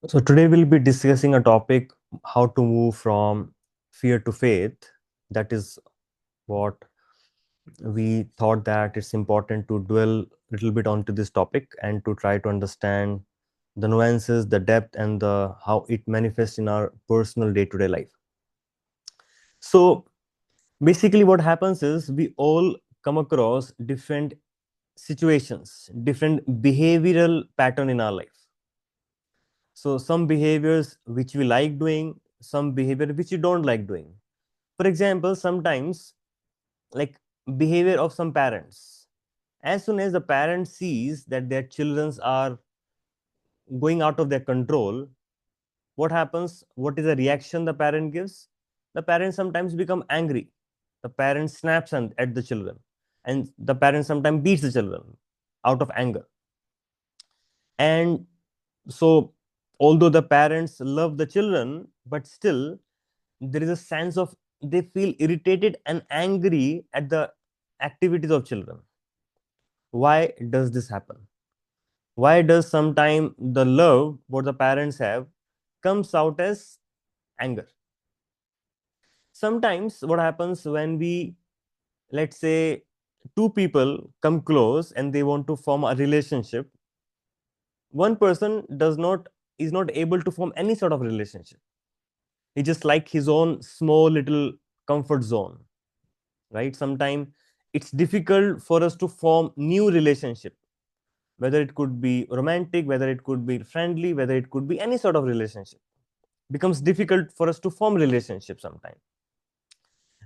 So today we'll be discussing a topic, how to move from fear to faith. That is what we thought that it's important to dwell a little bit onto this topic and to try to understand the nuances, the depth, and the how it manifests in our personal day-to-day life. So basically what happens is we all come across different situations, different behavioral pattern in our life. So some behaviors which we like doing, some behavior which you don't like doing. For example, sometimes like behavior of some parents. As soon as the parent sees that their children are going out of their control, what happens? What is the reaction the parent gives? The parent sometimes become angry. The parent snaps at the children, and the parent sometimes beats the children out of anger. And so, although the parents love the children, but still there is a sense of they feel irritated and angry at the activities of children. Why does this happen? Why does sometimes the love what the parents have comes out as anger? Sometimes what happens when we, let's say, two people come close and they want to form a relationship, one person does not is not able to form any sort of relationship. He just like his own small little comfort zone, right? Sometimes it's difficult for us to form new relationship, whether it could be romantic, whether it could be friendly, whether it could be any sort of relationship. Becomes difficult for us to form relationship sometimes.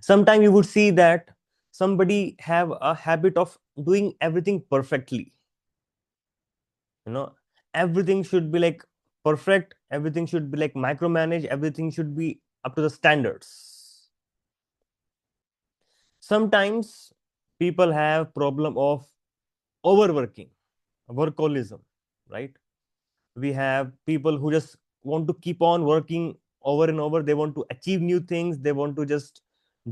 Sometimes you would see that somebody have a habit of doing everything perfectly. You know, everything should be like perfect, everything should be like micromanaged, everything should be up to the standards. Sometimes people have problem of overworking, workaholism, right? We have people who just want to keep on working over and over. They want to achieve new things, they want to just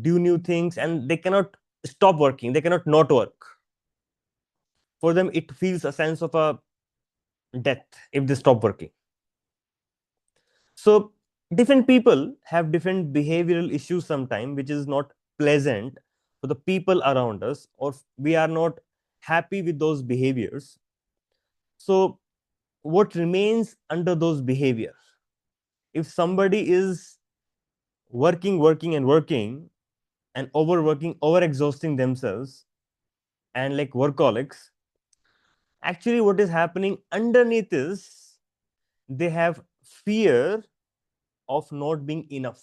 do new things, and they cannot stop working, they cannot not work. For them it feels a sense of a death if they stop working. So different people have different behavioral issues sometimes, which is not pleasant for the people around us, or we are not happy with those behaviors. So what remains under those behaviors? If somebody is working and working and overworking, over exhausting themselves, and like workaholics, actually what is happening underneath is they have fear of not being enough.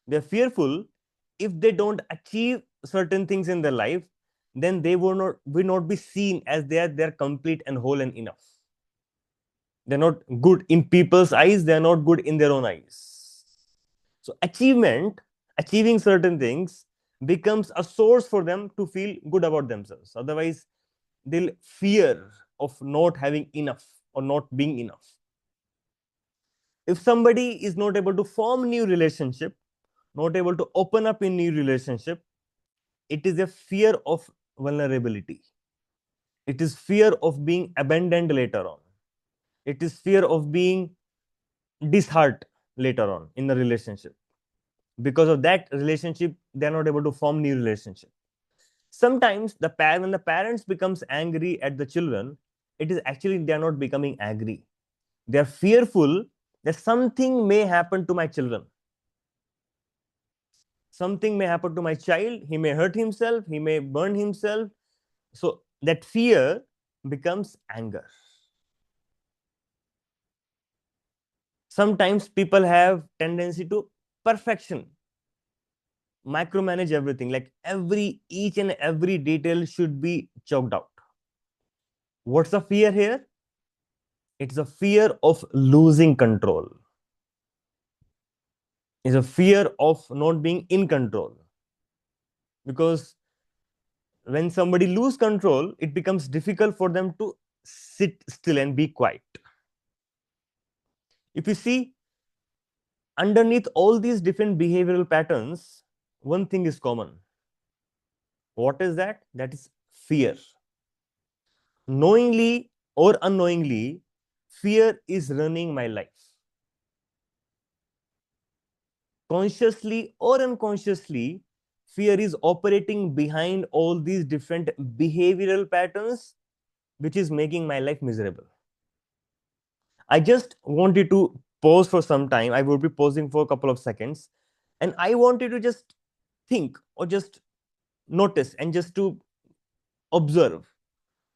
They're fearful if they don't achieve certain things in their life, then they will not be seen as they're complete and whole and enough. They're not good in people's eyes, they're not good in their own eyes. So achieving certain things becomes a source for them to feel good about themselves. Otherwise, they'll fear of not having enough or not being enough. If somebody is not able to form new relationship, not able to open up in new relationship, it is a fear of vulnerability. It is fear of being abandoned later on. It is fear of being disheartened later on in the relationship. Because of that relationship, they are not able to form new relationship. Sometimes when the parents becomes angry at the children, it is actually they are not becoming angry. They are fearful that something may happen to my children. Something may happen to my child. He may hurt himself. He may burn himself. So that fear becomes anger. Sometimes people have tendency to perfection, micromanage everything, like each and every detail should be chalked out. What's the fear here? It's a fear of losing control. It's a fear of not being in control. Because when somebody lose control, it becomes difficult for them to sit still and be quiet. If you see, underneath all these different behavioral patterns, one thing is common. What is that? That is fear. Knowingly or unknowingly, fear is running my life. Consciously or unconsciously, fear is operating behind all these different behavioral patterns, which is making my life miserable. I just wanted to pause for some time. I would be pausing for a couple of seconds. And I wanted to just think or just notice and just to observe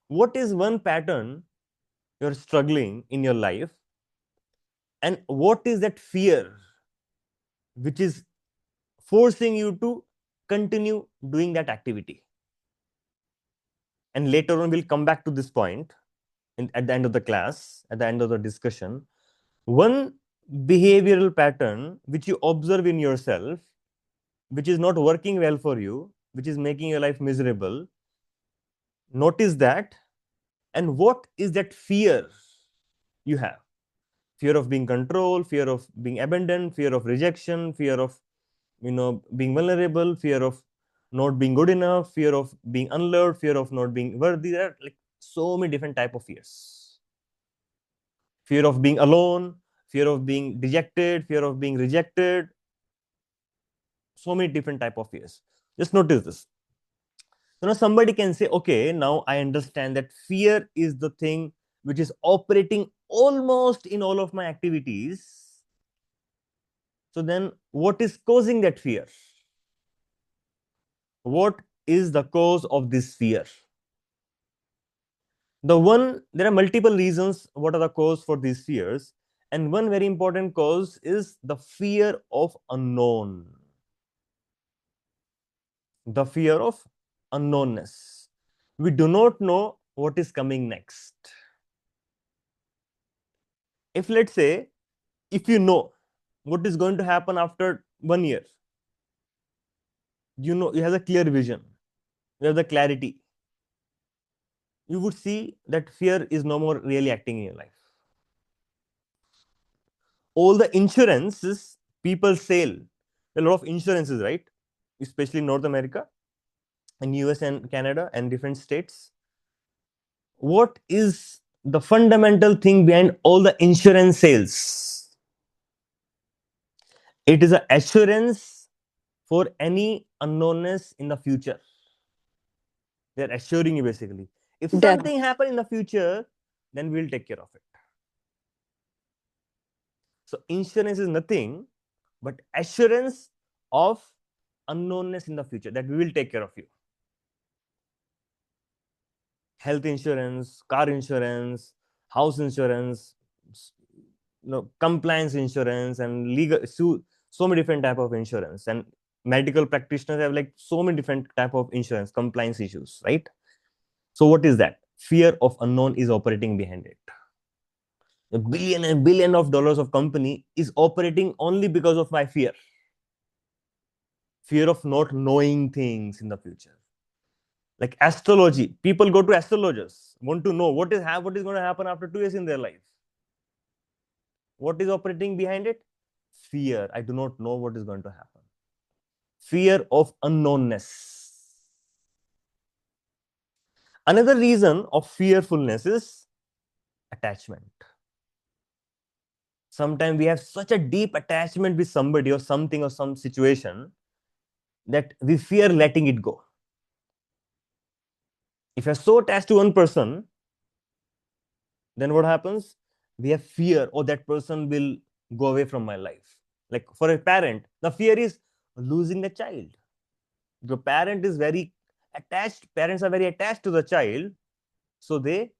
what is one pattern you're struggling in your life, and what is that fear which is forcing you to continue doing that activity. And later on, we'll come back to this point at the end of the class, at the end of the discussion. One behavioral pattern which you observe in yourself, which is not working well for you, which is making your life miserable, notice that. And what is that fear you have? Fear of being controlled, fear of being abandoned, fear of rejection, fear of being vulnerable, fear of not being good enough, fear of being unloved, fear of not being worthy. There are like so many different type of fears. Fear of being alone, fear of being dejected, fear of being rejected. So many different type of fears. Just notice this. Somebody can say, okay, now I understand that fear is the thing which is operating almost in all of my activities. So then what is causing that fear? What is the cause of this fear? There are multiple reasons what are the cause for these fears. And one very important cause is the fear of unknown. The fear of unknownness. We do not know what is coming next. If let's say, if you know what is going to happen after 1 year, you have a clear vision, you have the clarity, you would see that fear is no more really acting in your life. All the insurances people sell, a lot of insurances, right? Especially in North America and US and Canada and different states. What is the fundamental thing behind all the insurance sales? It is an assurance for any unknownness in the future. They're assuring you basically. If something happens in the future, then we'll take care of it. So insurance is nothing but assurance of unknownness in the future, that we will take care of you. Health insurance, car insurance, house insurance, compliance insurance, and legal, so many different type of insurance. And medical practitioners have like so many different type of insurance compliance issues, right? So what is that? Fear of unknown is operating behind it. A billion and billion of dollars of company is operating only because of my fear. Fear of not knowing things in the future. Like astrology, people go to astrologers, want to know what is going to happen after 2 years in their life. What is operating behind it? Fear. I do not know what is going to happen. Fear of unknownness. Another reason of fearfulness is attachment. Sometimes we have such a deep attachment with somebody or something or some situation that we fear letting it go. If you're so attached to one person, then what happens? We have fear, oh, that person will go away from my life. Like for a parent, the fear is losing the child. The parent is very attached, parents are very attached to the child, so they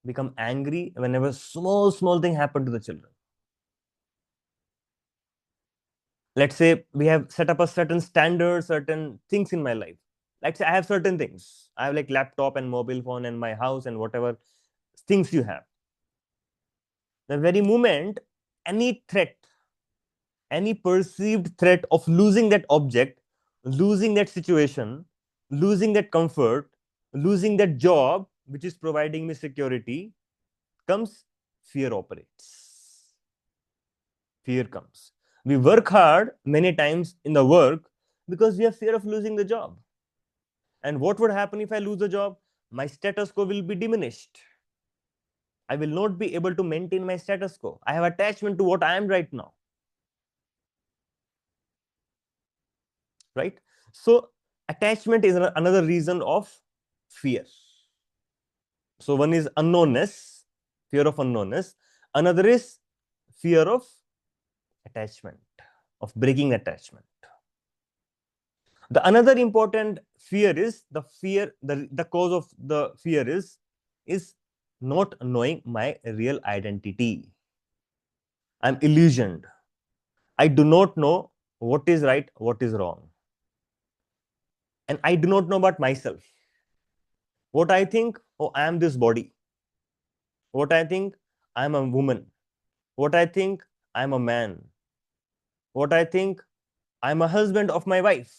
become angry whenever small thing happen to the children. Let's say we have set up a certain standard, certain things in my life. Let's say I have certain things. I have like laptop and mobile phone and my house and whatever things you have. The very moment any threat, any perceived threat of losing that object, losing that situation, losing that comfort, losing that job, which is providing me security, comes, fear operates. Fear comes. We work hard many times in the work because we have fear of losing the job. And what would happen if I lose the job? My status quo will be diminished. I will not be able to maintain my status quo. I have attachment to what I am right now. Right? So attachment is another reason of fear. So one is unknownness, fear of unknownness. Another is fear of attachment, of breaking attachment. The another important fear is the cause of the fear is not knowing my real identity. I'm illusioned. I do not know what is right, what is wrong. And I do not know about myself. What I think, oh, I am this body. What I think, I am a woman. What I think, I am a man. What I think, I am a husband of my wife.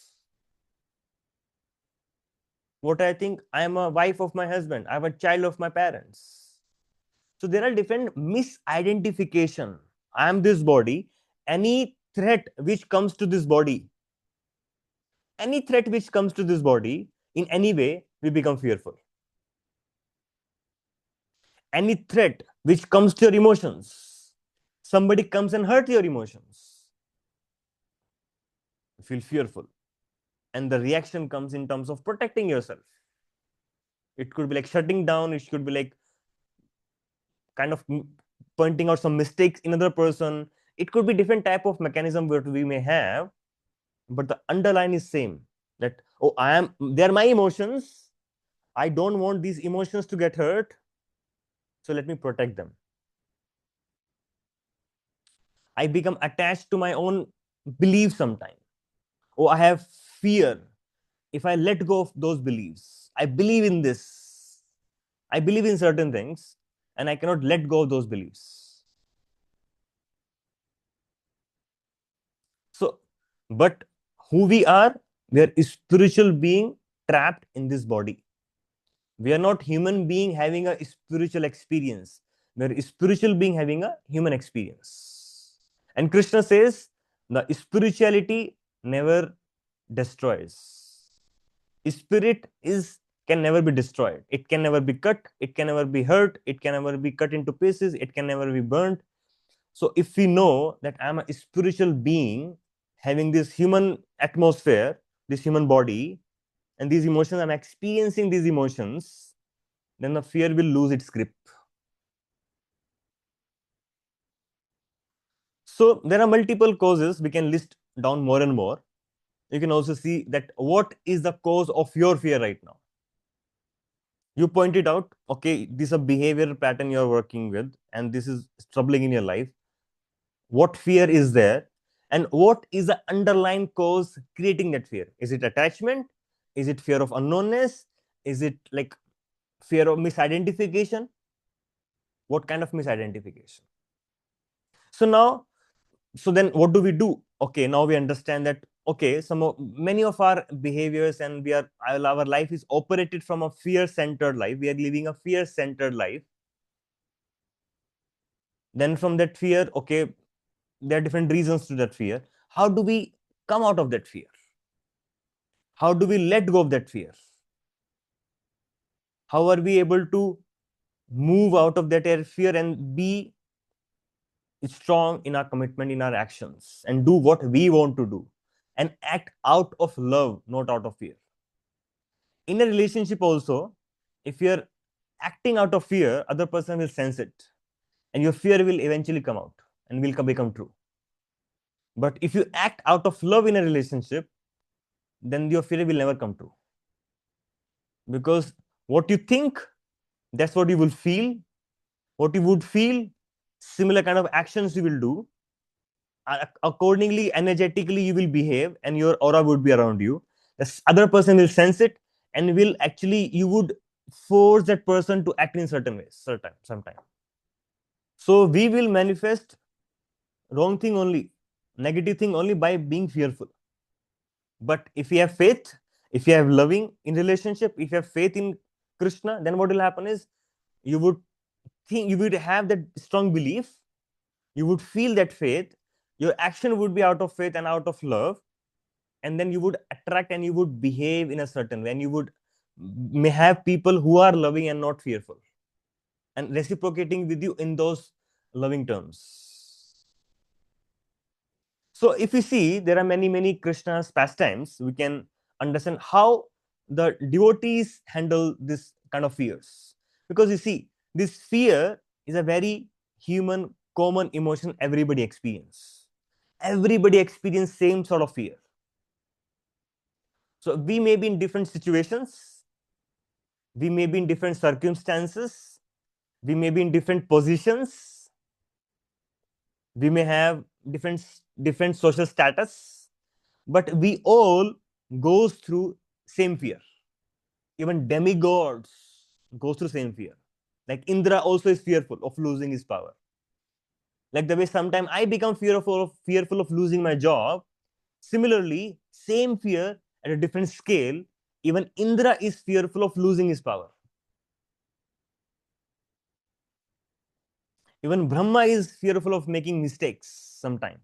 What I think, I am a wife of my husband. I am a child of my parents. So there are different misidentification. I am this body. Any threat which comes to this body, any threat which comes to this body, in any way, we become fearful. Any threat which comes to your emotions, somebody comes and hurt your emotions, you feel fearful. And the reaction comes in terms of protecting yourself. It could be like shutting down, it could be like kind of pointing out some mistakes in another person. It could be different type of mechanism that we may have, but the underline is same, that oh, they're my emotions, I don't want these emotions to get hurt, so let me protect them. I become attached to my own beliefs sometimes. Oh, I have fear. If I let go of those beliefs, I believe in this, I believe in certain things, and I cannot let go of those beliefs. So, but who we are a spiritual being trapped in this body. We are not human being having a spiritual experience. We are a spiritual being having a human experience. And Krishna says the spirituality never destroys. Spirit can never be destroyed. It can never be cut. It can never be hurt. It can never be cut into pieces. It can never be burnt. So if we know that I'm a spiritual being having this human atmosphere, this human body, and these emotions, I'm experiencing these emotions, then the fear will lose its grip. So there are multiple causes. We can list down more and more. You can also see that what is the cause of your fear right now. You pointed out, okay, this is a behavior pattern you're working with, and this is troubling in your life. What fear is there? And what is the underlying cause creating that fear? Is it attachment? Is it fear of unknownness? Is it like fear of misidentification? What kind of misidentification? So now, so then what do we do? Okay, now we understand that, okay, many of our behaviors and our life is operated from a fear-centered life. We are living a fear-centered life. Then from that fear, okay, there are different reasons to that fear. How do we come out of that fear? How do we let go of that fear? How are we able to move out of that fear and be strong in our commitment, in our actions, and do what we want to do and act out of love, not out of fear? In a relationship also, if you're acting out of fear, other person will sense it, and your fear will eventually come out and will become true. But if you act out of love in a relationship, then your fear will never come true. Because what you think, that's what you will feel. What you would feel, similar kind of actions you will do. Accordingly, energetically, you will behave, and your aura would be around you. The other person will sense it, and will actually, you would force that person to act in certain ways, sometime. So we will manifest wrong thing only, negative thing only by being fearful. But if you have faith, if you have loving in relationship, if you have faith in Krishna, then what will happen is you would you would have that strong belief, you would feel that faith, your action would be out of faith and out of love, and then you would attract and you would behave in a certain way, and you would may have people who are loving and not fearful. and reciprocating with you in those loving terms. So if we see, there are many Krishna's pastimes, we can understand how the devotees handle this kind of fears. Because you see, this fear is a very human, common emotion everybody experience. Everybody experience same sort of fear. So we may be in different situations, we may be in different circumstances, we may be in different positions, we may have different social status, but we all goes through same fear. Even demigods goes through same fear. Like Indra also is fearful of losing his power. Like the way sometimes I become fearful of losing my job, similarly same fear at a different scale, even Indra is fearful of losing his power. Even Brahma is fearful of making mistakes sometime.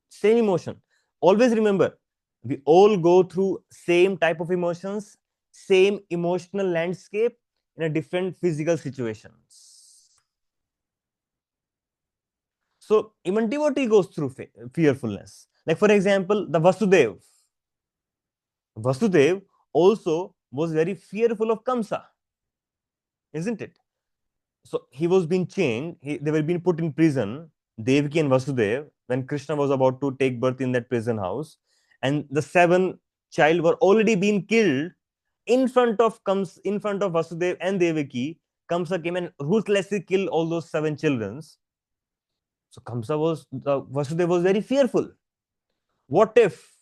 Same emotion. Always remember, we all go through same type of emotions, same emotional landscape in a different physical situations. So even devotee goes through fearfulness. Like for example, the Vasudev. Vasudev also was very fearful of Kamsa, isn't it? So he was being chained. They were being put in prison. Devaki and Vasudev, when Krishna was about to take birth in that prison house, and the seven child were already being killed in front of Vasudev and Devaki. Kamsa came and ruthlessly killed all those seven children. So Vasudev was very fearful. What if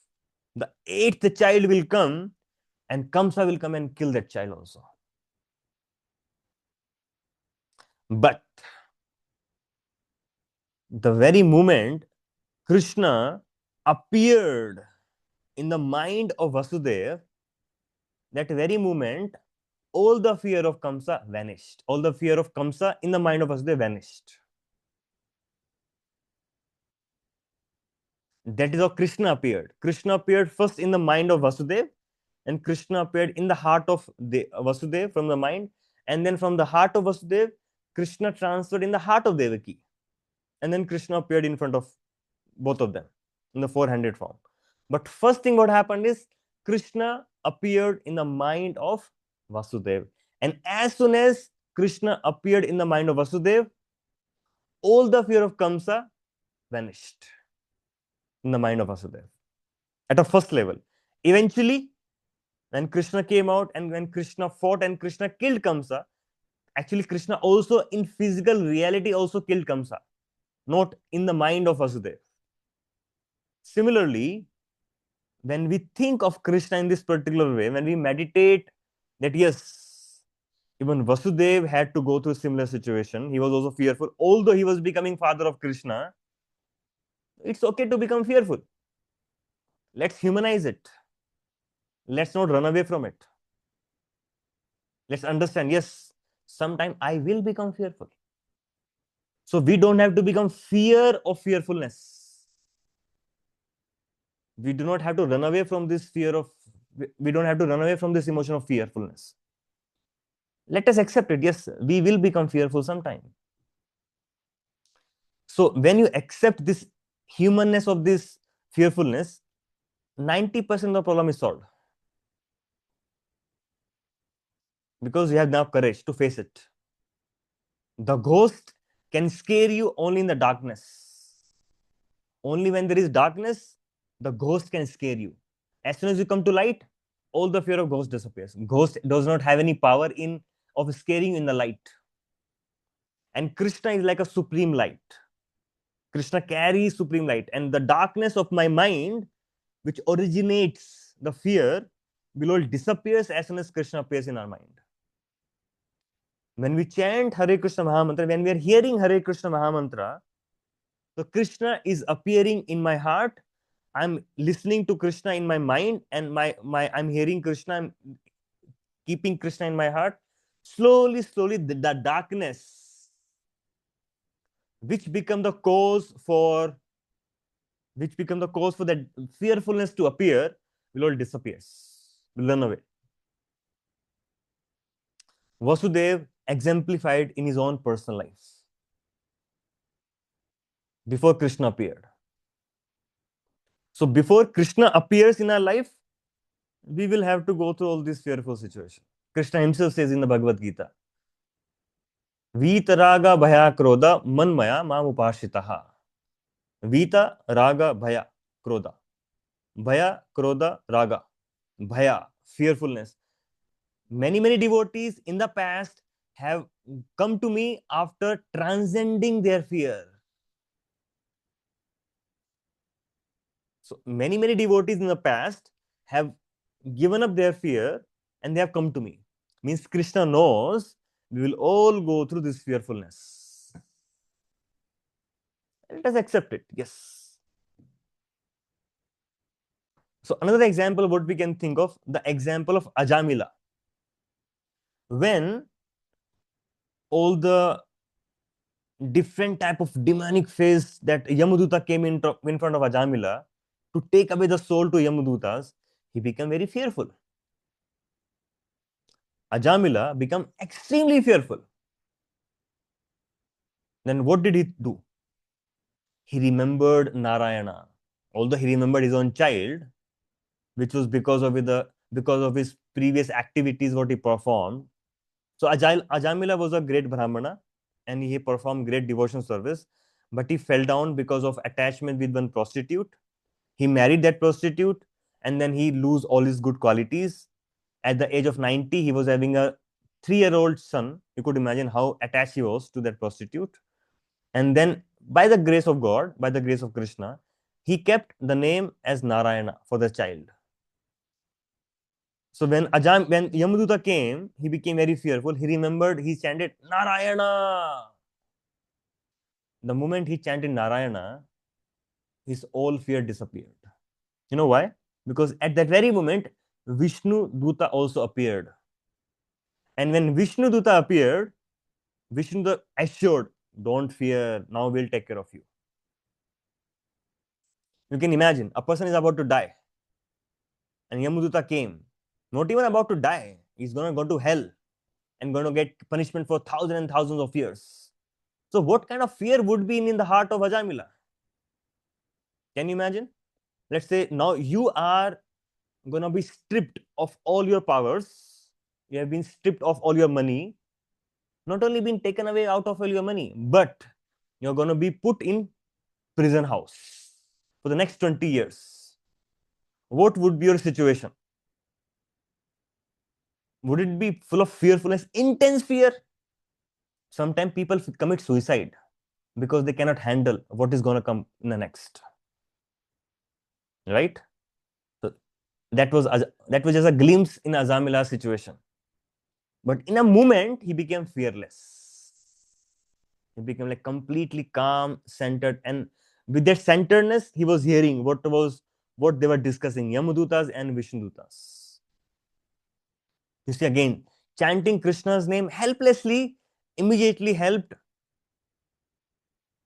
the eighth child will come and Kamsa will come and kill that child also? But the very moment Krishna appeared in the mind of Vasudev, that very moment, all the fear of Kamsa vanished. All the fear of Kamsa in the mind of Vasudev vanished. That is how Krishna appeared. Krishna appeared first in the mind of Vasudev, and Krishna appeared in the heart of Vasudev from the mind, and then from the heart of Vasudev, Krishna transferred in the heart of Devaki, and then Krishna appeared in front of both of them in the four-handed form. But first thing what happened is Krishna appeared in the mind of Vasudev, and as soon as Krishna appeared in the mind of Vasudev, all the fear of Kamsa vanished in the mind of Vasudev at a first level. Eventually, when Krishna came out and when Krishna fought and Krishna killed Kamsa, actually Krishna also in physical reality also killed Kamsa, not in the mind of Vasudev. Similarly, when we think of Krishna in this particular way, when we meditate that yes, even Vasudev had to go through a similar situation, he was also fearful, although he was becoming father of Krishna, it's okay to become fearful. Let's humanize it. Let's not run away from it. Let's understand, yes, sometime I will become fearful. So we don't have to become fear of fearfulness. We do not have to run away from this we don't have to run away from this emotion of fearfulness. Let us accept it. Yes, we will become fearful sometime. So when you accept this humanness of this fearfulness, 90% of the problem is solved. Because you have now courage to face it. The ghost can scare you only in the darkness. Only when there is darkness, the ghost can scare you. As soon as you come to light, all the fear of ghost disappears. Ghost does not have any power of scaring you in the light. And Krishna is like a supreme light. Krishna carries supreme light. And the darkness of my mind, which originates the fear, will all disappears as soon as Krishna appears in our mind. When we chant Hare Krishna Mahamantra, when we are hearing Hare Krishna Mahamantra, so Krishna is appearing in my heart. I'm listening to Krishna in my mind, and I'm hearing Krishna. I'm keeping Krishna in my heart. Slowly, slowly, the darkness, which become the cause for that fearfulness to appear, will all disappears, will run away. Vasudev exemplified in his own personal life before Krishna appeared. So before Krishna appears in our life, we will have to go through all these fearful situations. Krishna himself says in the Bhagavad Gita, Vita raga bhaya krodha manmaya mam upashitaha. Vita raga bhaya krodha. Bhaya krodha raga. Bhaya, fearfulness. Many devotees in the past have come to me after transcending their fear. So many devotees in the past have given up their fear and they have come to me. Means Krishna knows we will all go through this fearfulness. Let us accept it. Yes. So another example, what we can think of, the example of Ajamila. When all the different type of demonic phase that Yamaduta came in front of Ajamila to take away the soul to Yamadutas, he became very fearful. Ajamila became extremely fearful. Then what did he do? He remembered Narayana. Although he remembered his own child, which was because of his previous activities what he performed. So Ajamila was a great Brahmana and he performed great devotion service, but he fell down because of attachment with one prostitute. He married that prostitute and then he lose all his good qualities. At the age of 90, he was having a 3-year-old son. You could imagine how attached he was to that prostitute. And then by the grace of God, by the grace of Krishna, he kept the name as Narayana for the child. So when Yamaduta came, he became very fearful. He remembered, he chanted Narayana. The moment he chanted Narayana, his all fear disappeared. You know why? Because at that very moment, Vishnu Duta also appeared. And when Vishnu Duta appeared, Vishnu Duta assured, don't fear, now we'll take care of you. You can imagine, a person is about to die. And Yamaduta came, not even about to die. He's going to go to hell and going to get punishment for thousands and thousands of years. So what kind of fear would be in the heart of Ajamila? Can you imagine? Let's say now you are going to be stripped of all your powers. You have been stripped of all your money. Not only been taken away out of all your money, but you're going to be put in prison house for the next 20 years. What would be your situation? Would it be full of fearfulness, intense fear? Sometimes people commit suicide because they cannot handle what is going to come in the next. Right? So that was just a glimpse in Ajamila's situation. But in a moment, he became fearless. He became like completely calm, centered, and with that centeredness, he was hearing what they were discussing, Yamadutas and Vishnudutas. You see, again, chanting Krishna's name helplessly immediately helped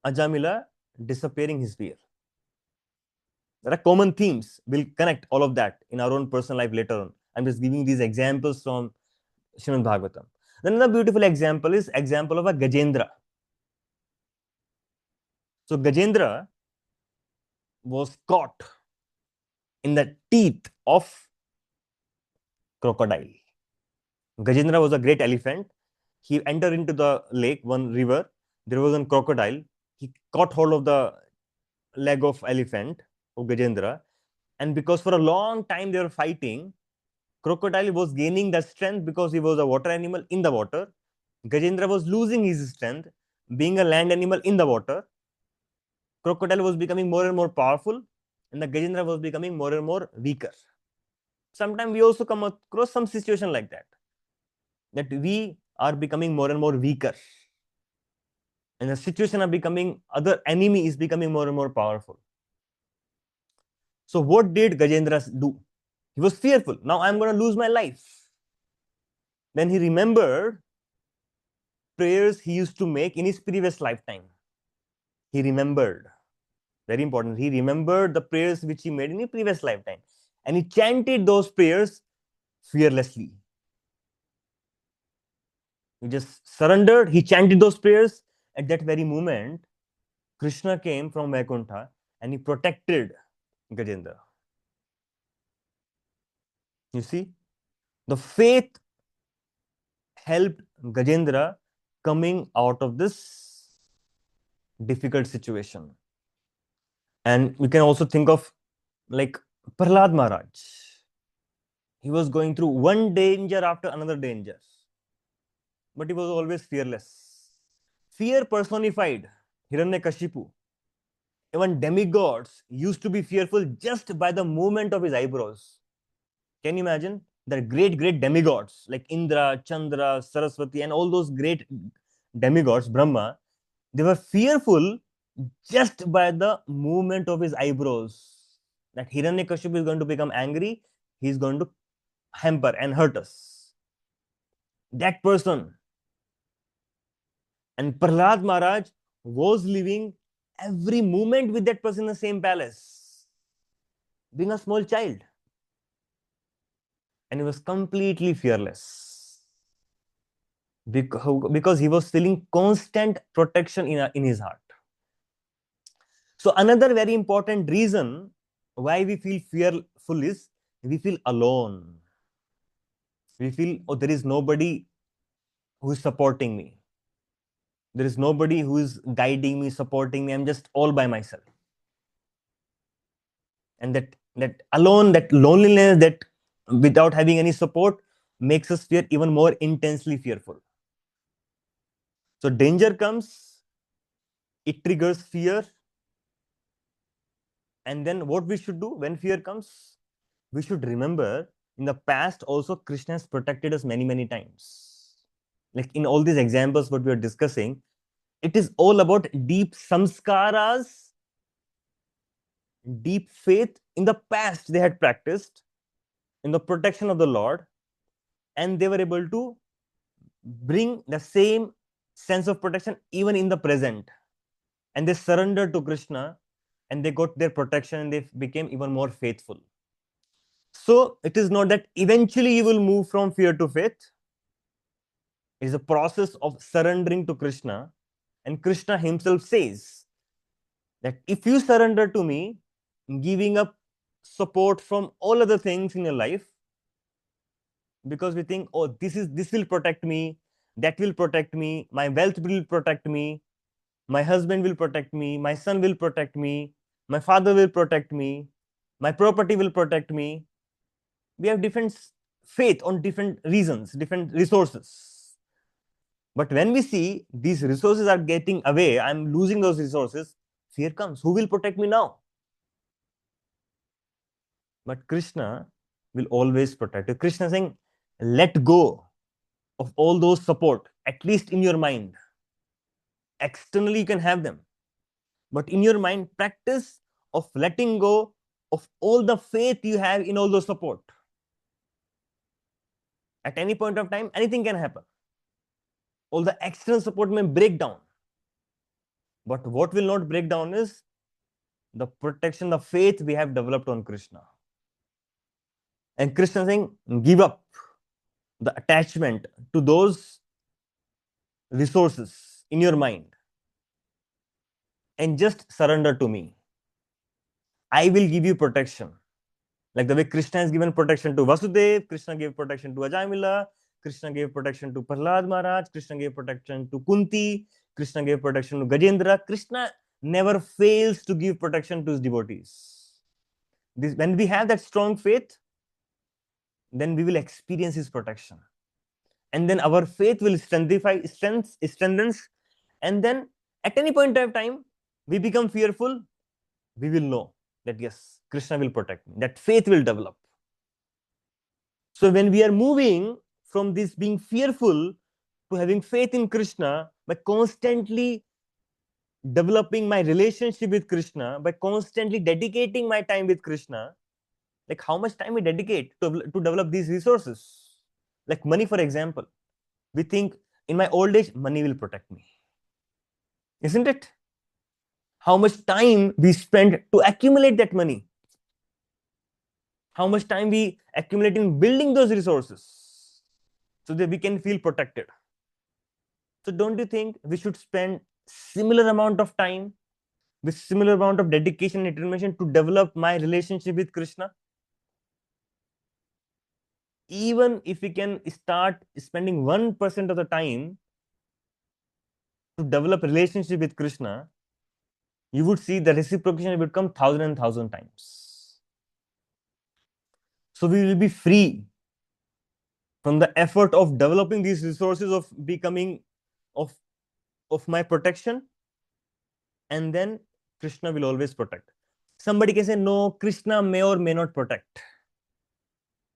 Ajamila disappearing his fear. There are common themes. We'll connect all of that in our own personal life later on. I'm just giving these examples from Srimad Bhagavatam. Then another beautiful example is example of a Gajendra. So Gajendra was caught in the teeth of crocodile. Gajendra was a great elephant. He entered into the lake, one river. There was a crocodile. He caught hold of the leg of elephant, of Gajendra. And because for a long time they were fighting, crocodile was gaining the strength because he was a water animal in the water. Gajendra was losing his strength, being a land animal in the water. Crocodile was becoming more and more powerful, and the Gajendra was becoming more and more weaker. Sometimes we also come across some situation like that we are becoming more and more weaker. And the situation are becoming, other enemy is becoming more and more powerful. So what did Gajendra do? He was fearful. Now I'm going to lose my life. Then he remembered prayers he used to make in his previous lifetime. He remembered, very important, he remembered the prayers which he made in his previous lifetime. And he chanted those prayers fearlessly. He just surrendered. He chanted those prayers. At that very moment, Krishna came from Vaikuntha and he protected Gajendra. You see, the faith helped Gajendra coming out of this difficult situation. And we can also think of like Prahlad Maharaj. He was going through one danger after another danger, but he was always fearless. Fear personified Hiranyakashipu. Even demigods used to be fearful just by the movement of his eyebrows. Can you imagine? The great demigods like Indra, Chandra, Saraswati, and all those great demigods, Brahma, they were fearful just by the movement of his eyebrows. That Hiranyakashipu is going to become angry, he is going to hamper and hurt us. That person. And Prahlad Maharaj was living every moment with that person in the same palace, being a small child. And he was completely fearless because he was feeling constant protection in his heart. So another very important reason why we feel fearful is we feel alone. We feel, oh, there is nobody who is supporting me. There is nobody who is guiding me, supporting me. I'm just all by myself. And that alone, that loneliness, that without having any support makes us fear even more intensely fearful. So danger comes, it triggers fear. And then what we should do when fear comes? We should remember in the past also Krishna has protected us many times. Like in all these examples what we are discussing, it is all about deep samskaras, deep faith in the past they had practiced in the protection of the Lord, and they were able to bring the same sense of protection even in the present. And they surrendered to Krishna and they got their protection and they became even more faithful. So it is not that eventually you will move from fear to faith. It is a process of surrendering to Krishna. And Krishna himself says that if you surrender to me, giving up support from all other things in your life, because we think, oh, this will protect me, that will protect me, my wealth will protect me, my husband will protect me, my son will protect me, my father will protect me, my property will protect me. We have different faith on different reasons, different resources. But when we see these resources are getting away, I'm losing those resources, fear comes. Who will protect me now? But Krishna will always protect you. Krishna is saying, let go of all those support, at least in your mind. Externally, you can have them. But in your mind, practice of letting go of all the faith you have in all those support. At any point of time, anything can happen. All the external support may break down. But what will not break down is the protection, the faith we have developed on Krishna. And Krishna is saying, give up the attachment to those resources in your mind and just surrender to me. I will give you protection. Like the way Krishna has given protection to Vasudev, Krishna gave protection to Ajamila, Krishna gave protection to Prahlad Maharaj, Krishna gave protection to Kunti, Krishna gave protection to Gajendra. Krishna never fails to give protection to his devotees. When we have that strong faith, then we will experience his protection. And then our faith will strengthens. And then at any point of time, we become fearful, we will know that yes, Krishna will protect me. That faith will develop. So when we are moving from this being fearful to having faith in Krishna by constantly developing my relationship with Krishna, by constantly dedicating my time with Krishna, like how much time we dedicate to develop these resources. Like money, for example. We think in my old age, money will protect me. Isn't it? How much time we spend to accumulate that money? How much time we accumulate in building those resources so that we can feel protected? So don't you think we should spend similar amount of time with similar amount of dedication and determination to develop my relationship with Krishna? Even if we can start spending 1% of the time to develop relationship with Krishna, you would see the reciprocation will come thousand and thousand times. So we will be free from the effort of developing these resources of becoming of my protection, and then Krishna will always protect. Somebody can say, no, Krishna may or may not protect,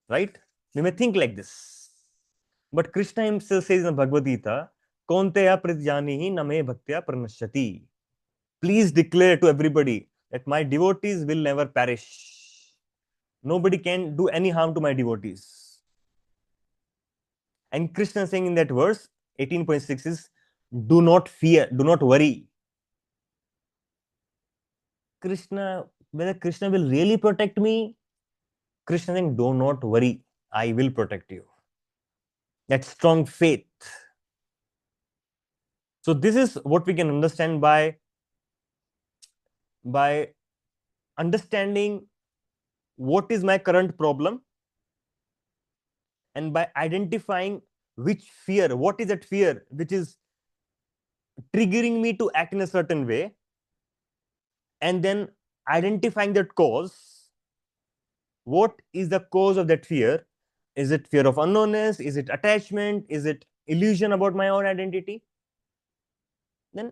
right? We may think like this. But Krishna himself says in the Bhagavad Gita, Konteya pritjanihi name bhaktya pranashyati. Please declare to everybody that my devotees will never perish. Nobody can do any harm to my devotees. And Krishna saying in that verse, 18.6 is, do not fear, do not worry. Krishna, whether Krishna will really protect me, Krishna saying, do not worry, I will protect you. That strong faith. So this is what we can understand by understanding what is my current problem, and by identifying which fear, what is that fear which is triggering me to act in a certain way, and then identifying that cause. What is the cause of that fear? Is it fear of unknownness? Is it attachment? Is it illusion about my own identity? Then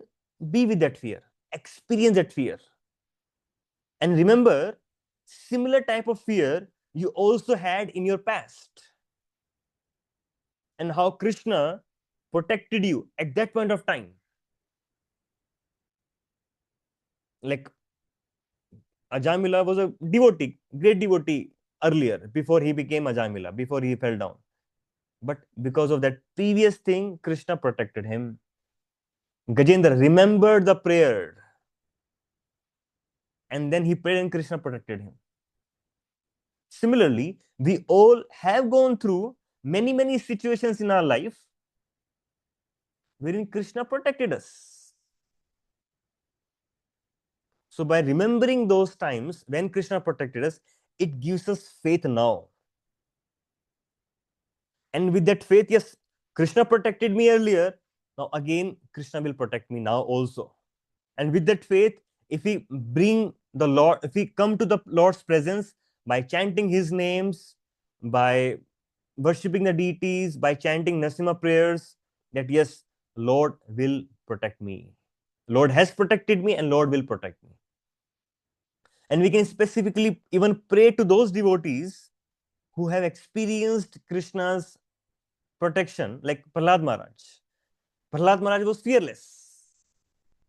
be with that fear, experience that fear. And remember, similar type of fear you also had in your past, and how Krishna protected you at that point of time. Like Ajamila was a devotee, great devotee earlier, before he became Ajamila, before he fell down. But because of that previous thing, Krishna protected him. Gajendra remembered the prayer, and then he prayed and Krishna protected him. Similarly, we all have gone through many situations in our life wherein Krishna protected us. So by remembering those times when Krishna protected us, it gives us faith now. And with that faith, yes, Krishna protected me earlier. Now again, Krishna will protect me now also. And with that faith, if we bring the Lord, if we come to the Lord's presence by chanting his names, by worshipping the deities, by chanting Narasimha prayers, that yes, Lord will protect me. Lord has protected me and Lord will protect me. And we can specifically even pray to those devotees who have experienced Krishna's protection, like Prahlad Maharaj. Prahlad Maharaj was fearless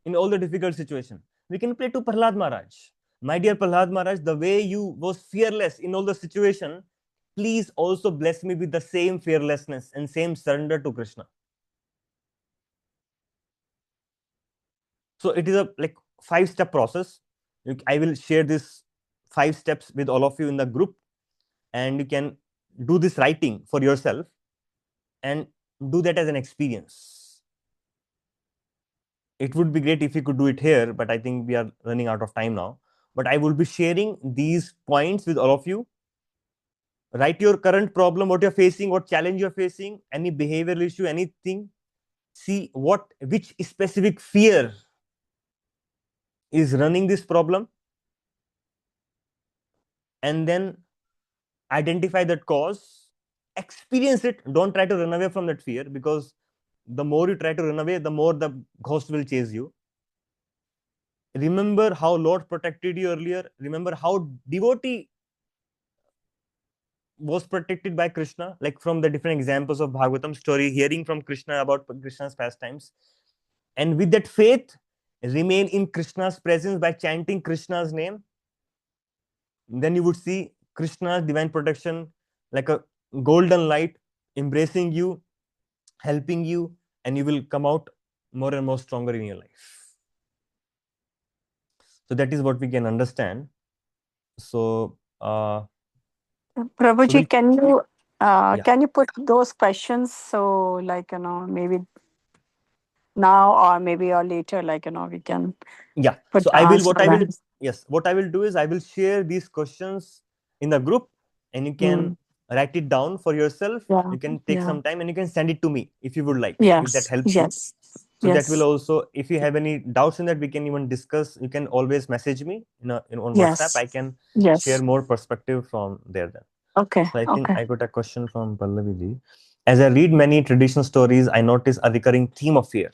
in all the difficult situations. We can pray to Prahlad Maharaj. My dear Prahlad Maharaj, the way you was fearless in all the situation, please also bless me with the same fearlessness and same surrender to Krishna. So it is a like 5-step process. I will share this 5 steps with all of you in the group, and you can do this writing for yourself and do that as an experience. It would be great if you could do it here, but I think we are running out of time now. But I will be sharing these points with all of you. Write your current problem, what you're facing, what challenge you're facing, any behavioral issue, anything. See which specific fear is running this problem, and then identify that cause, experience it. Don't try to run away from that fear, because the more you try to run away, the more the ghost will chase you. Remember how Lord protected you earlier. Remember how devotee was protected by Krishna, like from the different examples of Bhagavatam story, hearing from Krishna about Krishna's pastimes. And with that faith, remain in Krishna's presence by chanting Krishna's name. Then you would see Krishna's divine protection like a golden light embracing you, helping you, and you will come out more and more stronger in your life. So that is what we can understand. So Prabhuji, yeah. can you put those questions, so like maybe now or maybe or later, like, we can Yeah. put So the answer then. yes, what I will do is I will share these questions in the group, and you can Mm, write it down for yourself. yeah, You can take yeah. some time and you can send it to me if you would like, if that Yes, helps you. yes, So that will yes, also, if you have any doubts in that, we can even discuss. You can always message me on WhatsApp. yes, I can share yes. more perspective from there then. Okay, So I think okay. I got a question from Pallavi ji. As I read many traditional stories, I notice a recurring theme of fear.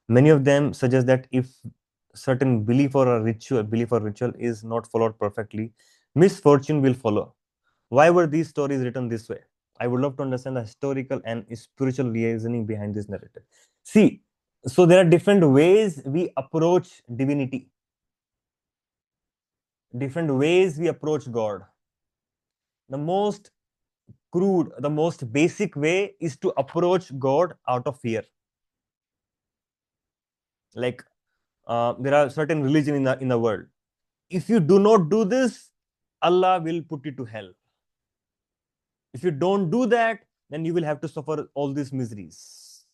Many of them suggest that if certain belief or ritual is not followed perfectly, misfortune will follow. Why were these stories written this way? I would love to understand the historical and spiritual reasoning behind this narrative. See, so there are different ways we approach divinity, different ways we approach God. The most crude, the most basic way is to approach God out of fear. Like there are certain religion in the world. If you do not do this, Allah will put you to hell. If you don't do that, then you will have to suffer all these miseries.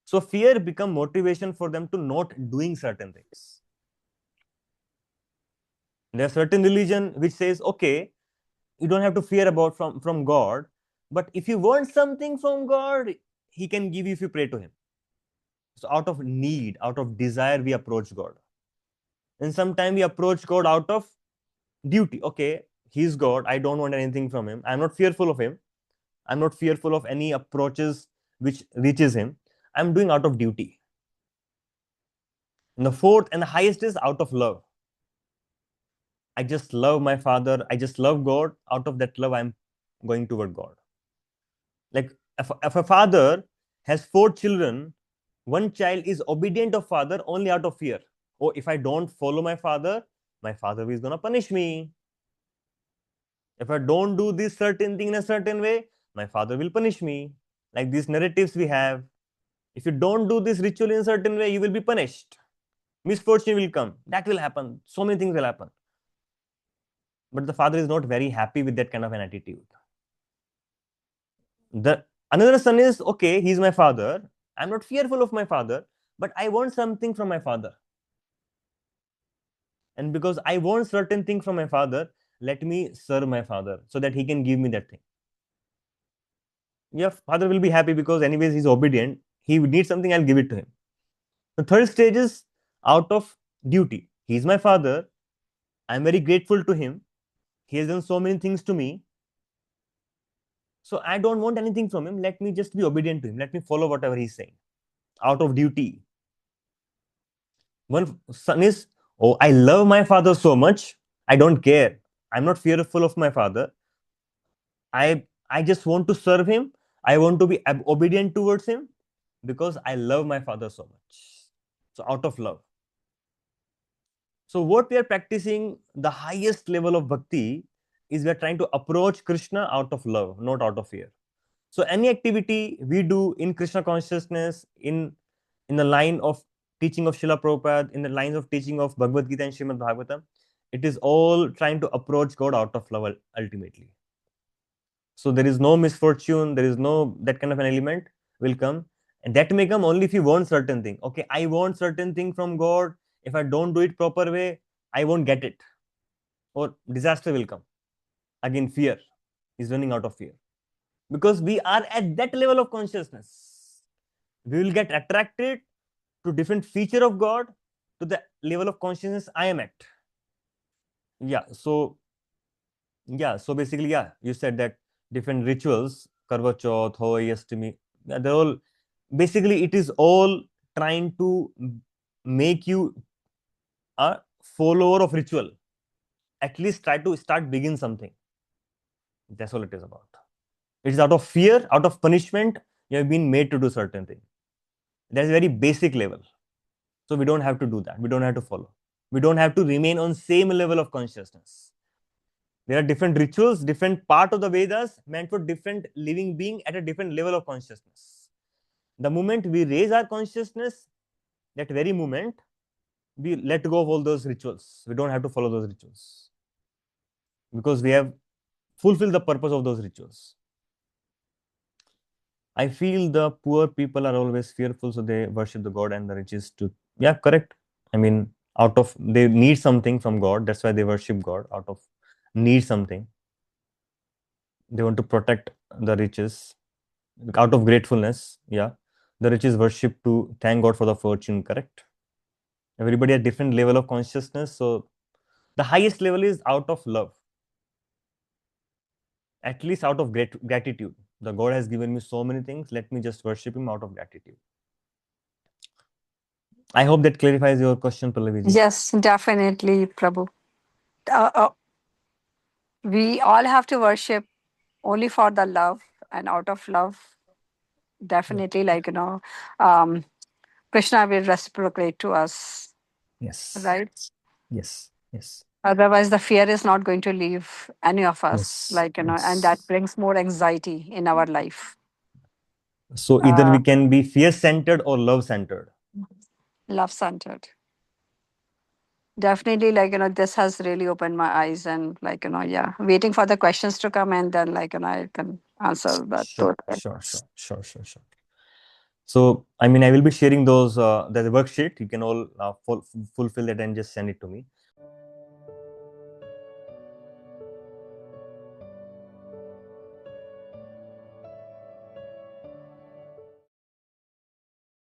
So fear become motivation for them to not doing certain things. There are certain religion which says, okay, you don't have to fear about from God, but if you want something from God, He can give you if you pray to Him. So out of need, out of desire, we approach God. And sometimes we approach God out of duty. Okay, He's God. I don't want anything from Him. I'm not fearful of Him. I'm not fearful of any approaches which reaches Him. I'm doing out of duty. And the fourth and the highest is out of love. I just love my father. I just love God. Out of that love, I'm going toward God. Like if a father has four children, one child is obedient of father only out of fear. Oh, if I don't follow my father is gonna punish me. If I don't do this certain thing in a certain way, my father will punish me. Like these narratives we have. If you don't do this ritual in a certain way, you will be punished. Misfortune will come. That will happen. So many things will happen. But the father is not very happy with that kind of an attitude. The another son is okay, he's my father. I'm not fearful of my father, but I want something from my father. And because I want certain thing from my father, let me serve my father so that he can give me that thing. Yeah, father will be happy because anyways he's obedient. He needs something, I'll give it to him. The third stage is out of duty. He's my father. I'm very grateful to him. He has done so many things to me. So I don't want anything from him. Let me just be obedient to him. Let me follow whatever he's saying out of duty. One son is, oh, I love my father so much. I don't care. I'm not fearful of my father. I just want to serve him. I want to be obedient towards him because I love my father so much. So out of love. So what we are practicing, the highest level of bhakti, is we are trying to approach Krishna out of love, not out of fear. So any activity we do in Krishna consciousness, in the line of teaching of Srila Prabhupada, in the lines of teaching of Bhagavad Gita and Srimad Bhagavatam, it is all trying to approach God out of love ultimately. So there is no misfortune, there is no that kind of an element will come. And that may come only if you want certain thing. Okay, I want certain thing from God. If I don't do it proper way, I won't get it. Or disaster will come. Again, fear is running out of fear. Because we are at that level of consciousness. We will get attracted to different feature of God to the level of consciousness I am at. Yeah. So basically, yeah, you said that different rituals, Karva Chauth, Hoi, Astami, yeah, they're all basically it is all trying to make you a follower of ritual. At least try to start begin something. That's all it is about. It is out of fear, out of punishment, you have been made to do certain thing. That's a very basic level. So we don't have to do that. We don't have to follow. We don't have to remain on same level of consciousness. There are different rituals, different part of the Vedas meant for different living being at a different level of consciousness. The moment we raise our consciousness, that very moment, we let go of all those rituals. We don't have to follow those rituals because we have fulfilled the purpose of those rituals. I feel the poor people are always fearful, so they worship the god, and the rich is to, yeah, correct. I mean, out of they need something from God, that's why they worship God. Out of need something, they want to protect the riches. Out of gratefulness, yeah, the rich is worship to thank God for the fortune. Correct. Everybody has different level of consciousness, so the highest level is out of love, at least out of gratitude. The God has given me so many things, let me just worship him out of gratitude. I hope that clarifies your question, Pallaviji. Yes, definitely, Prabhu. Uh, uh, we all have to worship only for the love, and out of love, Yeah. definitely, um, Krishna will reciprocate to us, Yes. right? Yes. Yes. Otherwise, the fear is not going to leave any of us, Yes. and that Yes. brings more anxiety in our life. So either Uh, we can be fear centered or love centered. Love centered. Definitely, this has really opened my eyes, and yeah, waiting for the questions to come, and then I can answer that Sure. totally. Sure. Sure. Sure. Sure. Sure. So I will be sharing those the worksheet. You can all fulfill that and just send it to me.